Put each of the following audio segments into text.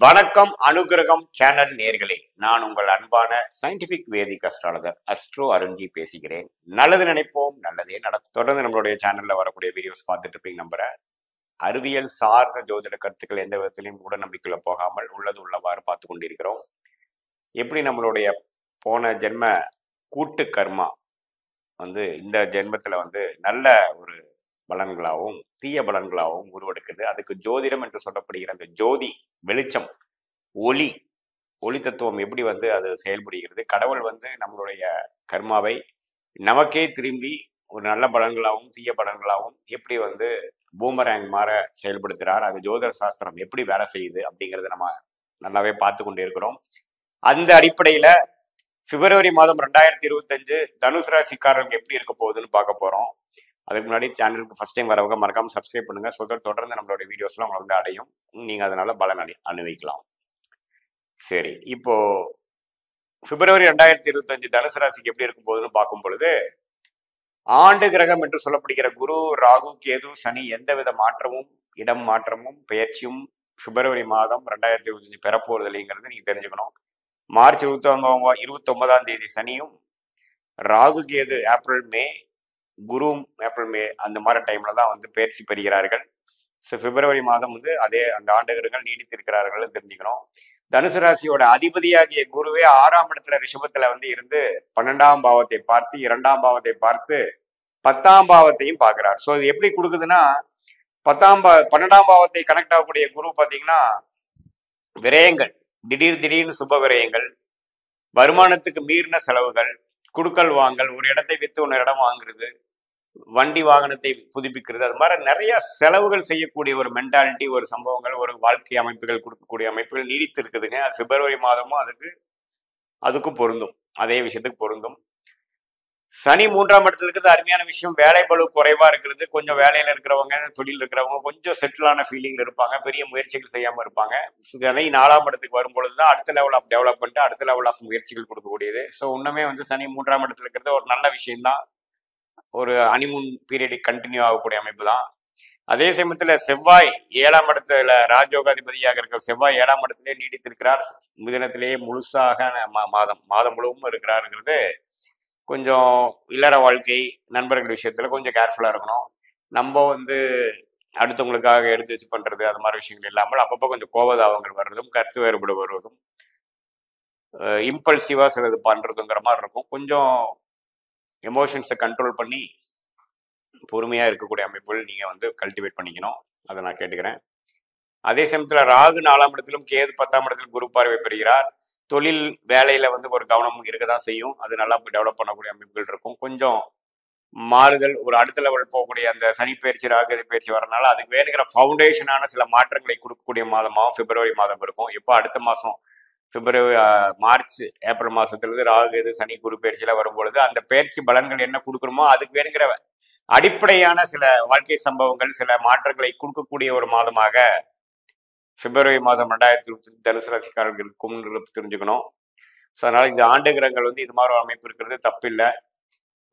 வணக்கம் அனுகிரகம் சேனல் நேர்களே, நான் உங்கள் அன்பான சயின்டிபிக் வேதிக் அஸ்ட்ராலஜர் அஸ்ட்ரோ அருண்ஜி பேசுகிறேன். நல்லது நினைப்போம், நல்லதே நடக்கும். தொடர்ந்து நம்மளுடைய சேனல்ல வரக்கூடிய வீடியோஸ் பார்த்துட்டு இருப்பீங்க நம்புறேன். அறிவியல் சார்ந்த ஜோதிட கருத்துக்கள் எந்த விதத்திலையும் கூட நம்பிக்கையில போகாமல் உள்ளது உள்ளவாறு பார்த்து கொண்டிருக்கிறோம். எப்படி நம்மளுடைய போன ஜென்ம கூட்டு கர்மா இந்த ஜென்மத்துல நல்ல ஒரு பலன்களாகவும் தீய பலன்களாகவும் உருவெடுக்குது. அதுக்கு ஜோதிடம் என்று சொல்லப்படுகிற அந்த ஜோதி வெளிச்சம், ஒளி ஒளி தத்துவம் எப்படி அது செயல்படுகிறது. கடவுள் நம்மளுடைய கர்மாவை நமக்கே திரும்பி ஒரு நல்ல பலன்களாகவும் தீய பலன்களாகவும் எப்படி பூமரேங் மாற செயல்படுத்துறார், அது ஜோதிட சாஸ்திரம் எப்படி வேலை செய்யுது அப்படிங்கிறத நம்ம நல்லாவே பார்த்து கொண்டே இருக்கிறோம். அந்த அடிப்படையில பிப்ரவரி மாதம் 2025 தனுசு ராசிக்காரர்களுக்கு எப்படி இருக்க போகுதுன்னு பார்க்க போறோம். அதுக்கு முன்னாடி சேனலுக்கு ஃபர்ஸ்ட் டைம் வரவங்க மறக்காம சப்ஸ்கிரைப் பண்ணுங்க. தொடர்ந்து நம்மளோட வீடியோஸ்லாம் உங்களை அடையும், நீங்க அதனால பலன் அனுபவிக்கலாம். சரி, இப்போ பிப்ரவரி 2025 தனுசு ராசிக்கு எப்படி இருக்கும் போதுன்னு பார்க்கும் பொழுது, ஆண்டு கிரகம் என்று சொல்லப்படுகிற குரு, ராகு, கேது, சனி எந்தவித மாற்றமும் இடம் மாற்றமும் பெயர்ச்சியும் பிப்ரவரி மாதம் 2025 பெறப்போறது இல்லைங்கிறது நீங்க தெரிஞ்சுக்கணும். மார்ச் 29ஆம் தேதி சனியும், ராகு கேது ஏப்ரல் மே, குரு ஏப்ரல் மே அந்த மாதிரி டைம்ல தான் பயிற்சி பெறுகிறார்கள். ஸோ பிப்ரவரி மாதம் அதே அந்த ஆண்டு கிரகங்கள் நீடித்திருக்கிறார்கள் தெரிஞ்சுக்கணும். தனுசு ராசியோட அதிபதியாகிய குருவே 6ஆம் இடத்துல ரிஷபத்துல இருந்து 12ஆம் பாவத்தை பார்த்து, 2ஆம் பாவத்தை பார்த்து 10ஆம் பாவத்தையும் பார்க்கிறார். ஸோ இது எப்படி கொடுக்குதுன்னா, 12ஆம் பாவத்தை கனெக்ட் ஆகக்கூடிய குரு பார்த்தீங்கன்னா விரயங்கள், திடீர்னு சுப விரயங்கள், வருமானத்துக்கு மீறின செலவுகள், குடுக்கல் வாங்கல், ஒரு இடத்தை வித்து இன்னொரு இடம் வாங்குறது, வண்டி வாகனத்தை புதுப்பிக்கிறது, அது மாதிரி நிறைய செலவுகள் செய்யக்கூடிய ஒரு மென்டாலிட்டி, ஒரு சம்பவங்கள், ஒரு வாழ்க்கை அமைப்புகள் கொடுக்கக்கூடிய அமைப்புகள் நீடித்து இருக்குதுங்க. அது பிப்ரவரி மாதமும் அதுக்கும் பொருந்தும், அதே விஷயத்துக்கு பொருந்தும். சனி 3ஆம் இடத்துல இருக்கிறது அருமையான விஷயம். வேலை பளு குறைவா இருக்கிறது. கொஞ்சம் வேலையில இருக்கிறவங்க, தொழில் இருக்கிறவங்க கொஞ்சம் செட்டிலான ஃபீலிங்ல இருப்பாங்க, பெரிய முயற்சிகள் செய்யாம இருப்பாங்க. சனி 4ஆம் இடத்துக்கு வரும்பொழுதுதான் அடுத்த லெவல் ஆஃப் டெவலப்மெண்ட், அடுத்த லெவல் ஆஃப் முயற்சிகள் கொடுக்கக்கூடியது. ஸோ இன்னுமே சனி 3ஆம் இடத்துல இருக்கிறது ஒரு நல்ல விஷயம்தான். ஒரு ஹனிமூன் பீரியட் கண்டினியூ ஆகக்கூடிய அமைப்பு தான். அதே சமயத்துல செவ்வாய் 7ஆம் இடத்துல ராஜயோகாதிபதியாக இருக்கிற செவ்வாய் 7ஆம் இடத்திலே நீடித்திருக்கிறார். மிதனத்திலேயே முழுசாக மாதம் முழுவதும் இருக்கிறாருங்கிறது கொஞ்சம் இல்லற வாழ்க்கை, நண்பர்கள் விஷயத்துல கொஞ்சம் கேர்ஃபுல்லா இருக்கணும். நம்ம அடுத்தவங்களுக்காக எடுத்து வச்சு பண்றது அது மாதிரி விஷயங்கள் இல்லாமல் அப்பப்போ கொஞ்சம் கோபதாபங்கள் வர்றதும், கருத்து வேறுபாடு வருவதும், இம்பல்சிவா சிலது பண்றதுங்கிற மாதிரி இருக்கும். கொஞ்சம் எமோஷன்ஸை கண்ட்ரோல் பண்ணி பொறுமையா இருக்கக்கூடிய அமைப்புகள் நீங்க கல்டிவேட் பண்ணிக்கணும். அதை நான் கேட்டுக்கிறேன். அதே சமயத்துல ராகு 4ஆம் இடத்திலும், கேது 10ஆம் இடத்திலும் குரு பார்வை பெறுகிறார். தொழில் வேலையில ஒரு கவனம் இருக்கதான் செய்யும். அது நல்லா டெவலப் பண்ணக்கூடிய அமைப்புகள் இருக்கும். கொஞ்சம் மாறுதல், ஒரு அடுத்த லெவல் போகக்கூடிய அந்த சனி பயிற்சி, ராகு பயிற்சி வரனால அதுக்கு வேணுங்கிற ஃபவுண்டேஷனான சில மாற்றங்களை கொடுக்கக்கூடிய மாதமாகவும் பிப்ரவரி மாதம் இருக்கும். இப்போ அடுத்த மாசம் பிப்ரவரி, மார்ச், ஏப்ரல் மாசத்துலேருந்து ராகு, சனி, குரு பயிற்சியில வரும்பொழுது அந்த பயிற்சி பலன்கள் என்ன கொடுக்கணுமோ அதுக்கு வேணுங்கிற அடிப்படையான சில வாழ்க்கை சம்பவங்கள், சில மாற்றங்களை கொடுக்கக்கூடிய ஒரு மாதமாக பிப்ரவரி மாதம் 2025 தனுசு ராசிக்காரர்கள் இருக்கும் தெரிஞ்சுக்கணும். ஸோ அதனால இந்த ஆண்டு கிரகங்கள் இது மாதிரி ஒரு அமைப்பு இருக்கிறது தப்பில்லை.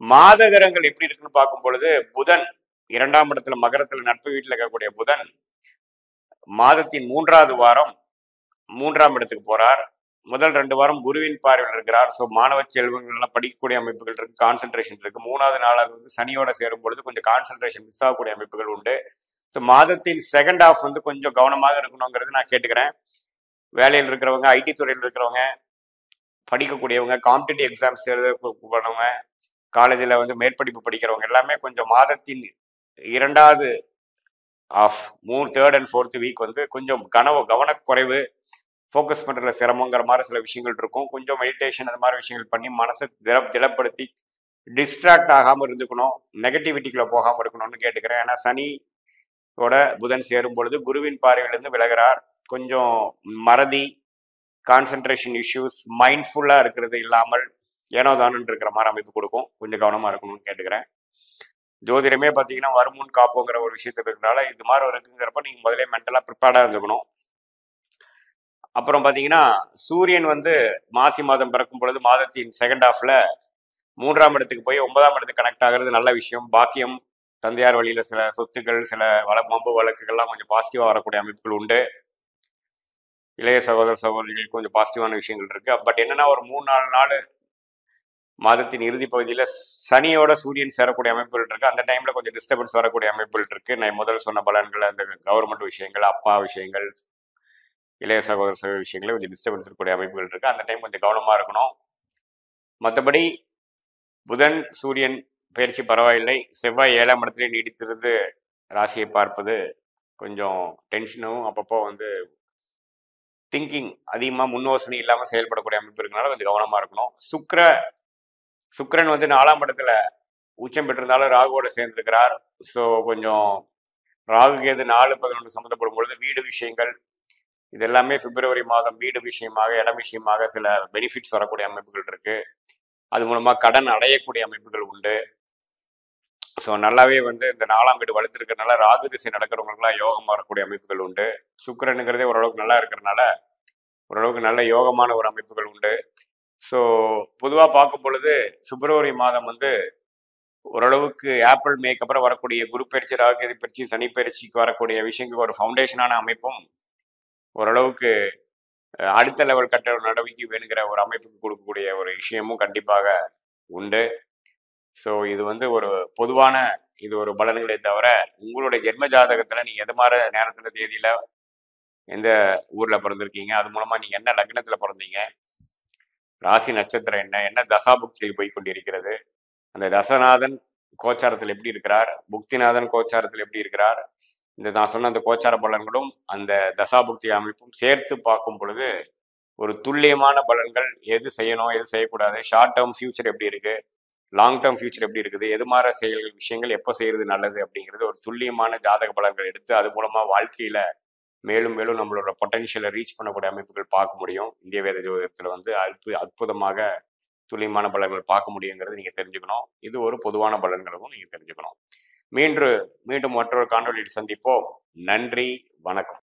மாத கிரகங்கள் எப்படி இருக்குன்னு பார்க்கும் பொழுது, புதன் 2ஆம் இடத்துல மகரத்துல நட்பு வீட்டில் இருக்கக்கூடிய புதன் மாதத்தின் 3வது வாரம் 3ஆம் இடத்துக்கு போறார். முதல் 2 வாரம் குருவின் பார்வையில் இருக்கிறார். ஸோ மாணவ செல்வங்கள் எல்லாம் படிக்கக்கூடிய அமைப்புகள் இருக்கு, கான்சென்ட்ரேஷன் இருக்கு. 3வது நாள் அது சனியோட சேரும் பொழுது கொஞ்சம் கான்சென்ட்ரேஷன் மிஸ் ஆகக்கூடிய அமைப்புகள் உண்டு. ஸோ மாதத்தின் செகண்ட் ஹாஃப் கொஞ்சம் கவனமாக இருக்கணுங்கிறது நான் கேட்டுக்கிறேன். வேலையில் இருக்கிறவங்க, ஐடி துறையில் இருக்கிறவங்க, படிக்கக்கூடியவங்க, காம்படிட்டிவ் எக்ஸாம்ஸ் எழுதவங்க, காலேஜில் மேற்படிப்பு படிக்கிறவங்க எல்லாமே கொஞ்சம் மாதத்தின் 2வது of 3rd and 4th week கொஞ்சம் கவனக்குறைவு, ஃபோக்கஸ் பண்றதுல சிரமங்கிற மாதிரி சில விஷயங்கள் இருக்கும். கொஞ்சம் மெடிடேஷன் அது மாதிரி விஷயங்கள் பண்ணி மனசை திடப்படுத்தி டிஸ்ட்ராக்ட் ஆகாமல் இருந்துக்கணும், நெகட்டிவிட்டிக்குள்ள போகாமல் இருக்கணும்னு கேட்டுக்கிறேன். ஏன்னா சனியோட புதன் சேரும் பொழுது குருவின் பார்வையிலிருந்து விலகிறார். கொஞ்சம் மறதி, கான்சென்ட்ரேஷன் இஷ்யூஸ், மைண்ட்ஃபுல்லா இருக்கிறது இல்லாமல் ஏனோ தானு இருக்கிற மாதிரி அமைப்பு கொடுக்கும். கொஞ்சம் கவனமா இருக்கணும்னு கேட்டுக்கிறேன். ஜோதிடமே பார்த்தீங்கன்னா வருமுன் காப்போங்கிற ஒரு விஷயத்துல இருக்கிறனால இது மாதிரி இருக்குங்கிறப்ப நீங்க முதலே மென்டலா ப்ரிப்பேர்டா இருந்துக்கணும். அப்புறம் பார்த்தீங்கன்னா சூரியன் மாசி மாதம் பிறக்கும் பொழுது மாதத்தின் செகண்ட் ஹாஃப்ல 3ஆம் இடத்துக்கு போய் 9ஆம் இடத்துக்கு கனெக்ட் ஆகிறது நல்ல விஷயம். பாக்கியம், தந்தையார் வழியில சில சொத்துக்கள், சில மம்பு வழக்குகள்லாம் கொஞ்சம் பாசிட்டிவா வரக்கூடிய அமைப்புகள் உண்டு. இளைய சகோதர சகோதரிகளுக்கு கொஞ்சம் பாசிட்டிவான விஷயங்கள் இருக்கு. பட் என்னன்னா ஒரு 3-4 நாள் மாதத்தின் இறுதி பகுதியில் சனியோட சூரியன் சேரக்கூடிய அமைப்புகள் இருக்கு. அந்த டைம்ல கொஞ்சம் டிஸ்டர்பன்ஸ் வரக்கூடிய அமைப்புகள் இருக்கு. நான் முதல்ல சொன்ன பலன்கள், அந்த கவர்மெண்ட் விஷயங்கள், அப்பா விஷயங்கள், இளைய சகோதர சகோதரி விஷயங்கள கொஞ்சம் டிஸ்டர்பன்ஸ் இருக்கக்கூடிய அமைப்புகள் இருக்கு. அந்த டைம் கொஞ்சம் கவனமா இருக்கணும். மற்றபடி புதன் சூரியன் பயிற்சி பரவாயில்லை. செவ்வாய் 7ஆம் இடத்திலே நீடித்திருந்து ராசியை பார்ப்பது கொஞ்சம் டென்ஷனும், அப்பப்போ வந்து திங்கிங் அதிகமாக முன்யோசனை இல்லாமல் செயல்படக்கூடிய அமைப்பு இருக்கனால கொஞ்சம் கவனமா இருக்கணும். சுக்கிரன் வந்து 4ஆம் இடத்துல உச்சம் பெற்றிருந்தாலும் ராகுவோட சேர்ந்திருக்கிறார். ஸோ கொஞ்சம் ராகு கேது 4-11 சம்மந்தப்படும் பொழுது வீடு விஷயங்கள் இது எல்லாமே பிப்ரவரி மாதம் வீடு விஷயமாக, இடம் விஷயமாக சில பெனிஃபிட்ஸ் வரக்கூடிய அமைப்புகள் இருக்கு. அது மூலமா கடன் அடையக்கூடிய அமைப்புகள் உண்டு. ஸோ நல்லாவே வந்து இந்த 4ஆம் வீடு வலுத்திருக்கிறதுனால ராகு திசை நடக்கிறவங்களுக்குலாம் யோகம் வரக்கூடிய அமைப்புகள் உண்டு. சுக்கிரனுங்கிறதே ஓரளவுக்கு நல்லா இருக்கிறதுனால ஓரளவுக்கு நல்ல யோகமான ஒரு அமைப்புகள் உண்டு. ஸோ பொதுவாக பார்க்கும் பொழுது பிப்ரவரி மாதம் வந்து ஓரளவுக்கு ஏப்ரல் மேக்கு அப்புறம் வரக்கூடிய குரு பயிற்சி, ராகு பயிற்சி, சனி பயிற்சிக்கு வரக்கூடிய விஷயங்களுக்கு ஒரு ஃபவுண்டேஷனான அமைப்பும் ஓரளவுக்கு அடுத்த லெவல் கட்ட நடவடிக்கை வேணுங்கிற ஒரு அமைப்புக்கு கொடுக்கக்கூடிய ஒரு விஷயமும் கண்டிப்பாக உண்டு. ஸோ இது வந்து ஒரு பொதுவான இது ஒரு பலன்களை தவிர உங்களுடைய ஜென்ம ஜாதகத்துல நீங்க எது மாதிரி நேரத்துல தேதியில எந்த ஊர்ல பிறந்திருக்கீங்க, அது மூலமா நீங்க என்ன லக்னத்துல பிறந்தீங்க, ராசி நட்சத்திரம் என்ன, என்ன தசாபுக்தியில் போய் கொண்டிருக்கிறது, அந்த தசநாதன் கோச்சாரத்தில் எப்படி இருக்கிறார், புக்திநாதன் கோச்சாரத்தில் எப்படி இருக்கிறார், இந்த நான் சொன்ன அந்த கோச்சார பலன்களும் அந்த தசாபுக்தி அமைப்பும் சேர்த்து பார்க்கும் பொழுது ஒரு துல்லியமான பலன்கள், எது செய்யணும் எது செய்யக்கூடாது, ஷார்ட் டேர்ம் ஃபியூச்சர் எப்படி இருக்கு, லாங் டேர்ம் ஃபியூச்சர் எப்படி இருக்குது, எது மாதிரி செயல்கள் விஷயங்கள் எப்போ செய்யறது நல்லது அப்படிங்கிறது ஒரு துல்லியமான ஜாதக பலன்கள் எடுத்து அது மூலமா வாழ்க்கையில மேலும் மேலும் நம்மளோட பொட்டன்ஷியலை ரீச் பண்ணக்கூடிய அமைப்புகள் பார்க்க முடியும். இந்திய வேத ஜோதிடத்துல வந்து அற்புதமாக துல்லியமான பலன்கள் பார்க்க முடியுங்கிறது நீங்க தெரிஞ்சுக்கணும். இது ஒரு பொதுவான பலன்களும் நீங்க தெரிஞ்சுக்கணும். மீண்டும் மற்றொரு காணொலியில் சந்திப்போம். நன்றி, வணக்கம்.